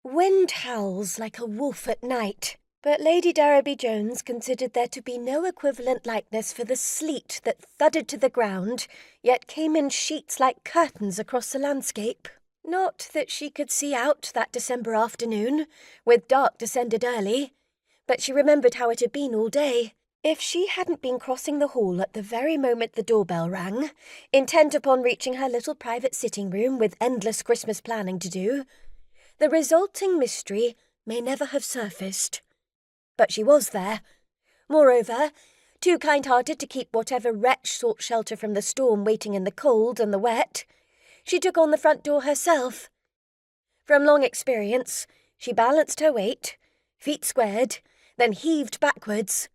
Wind howls like a wolf at night, but Lady Darriby-Jones considered there to be no equivalent likeness for the sleet that thudded to the ground, yet came in sheets like curtains across the landscape. Not that she could see out that December afternoon, with dark descended early, but she remembered how it had been all day. If she hadn't been crossing the hall at the very moment the doorbell rang, intent upon reaching her little private sitting room with endless Christmas planning to do, the resulting mystery may never have surfaced. But she was there. Moreover, too kind-hearted to keep whatever wretch sought shelter from the storm waiting in the cold and the wet, she took on the front door herself. From long experience, she balanced her weight, feet squared, then heaved backwards.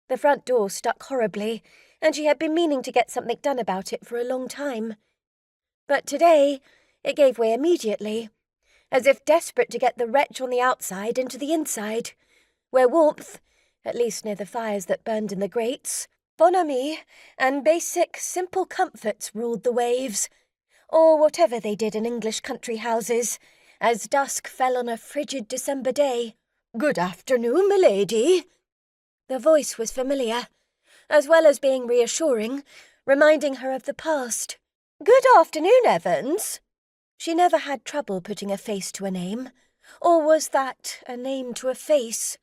The front door stuck horribly, and she had been meaning to get something done about it for a long time. But today, it gave way immediately, as if desperate to get the wretch on the outside into the inside, where warmth, at least near the fires that burned in the grates, bonhomie, and basic, simple comforts ruled the waves, or whatever they did in English country houses, as dusk fell on a frigid December day. "Good afternoon, milady." The voice was familiar, as well as being reassuring, reminding her of the past. "Good afternoon, Evans." She never had trouble putting a face to a name, or was that a name to a face?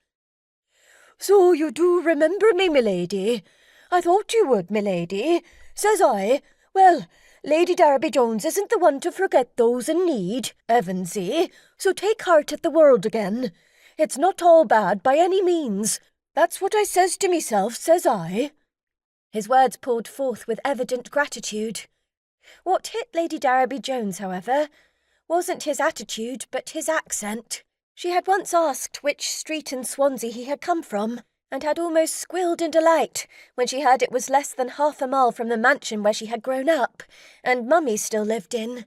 "So you do remember me, milady? I thought you would, milady. Says I, well, Lady Darriby-Jones isn't the one to forget those in need, Evansy, so take heart at the world again. It's not all bad by any means. That's what I says to myself, says I." His words poured forth with evident gratitude. What hit Lady Darriby-Jones, however, wasn't his attitude, but his accent. She had once asked which street in Swansea he had come from, and had almost squealed in delight when she heard it was less than half a mile from the mansion where she had grown up, and Mummy still lived in.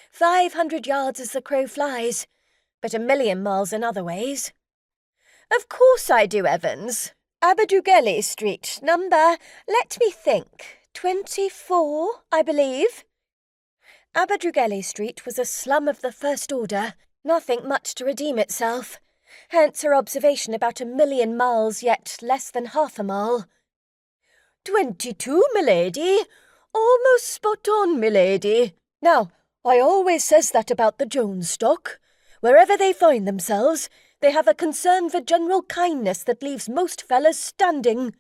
500 yards as the crow flies, but 1,000,000 miles in other ways. "Of course I do, Evans. Aberdugelly Street, let me think, 24, I believe." Aberdugelly Street was a slum of the first order, nothing much to redeem itself, hence her observation about 1,000,000 miles, yet less than half a mile. 22, milady. Almost spot on, milady. Now, I always says that about the Jones stock. Wherever they find themselves, they have a concern for general kindness that leaves most fellas standing.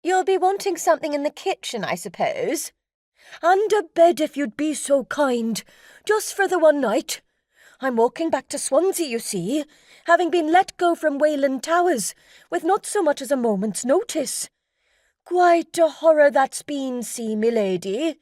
You'll be wanting something in the kitchen, I suppose? And a bed, if you'd be so kind, just for the one night. I'm walking back to Swansea, you see, having been let go from Wayland Towers, with not so much as a moment's notice. Quite a horror that's been, see, milady.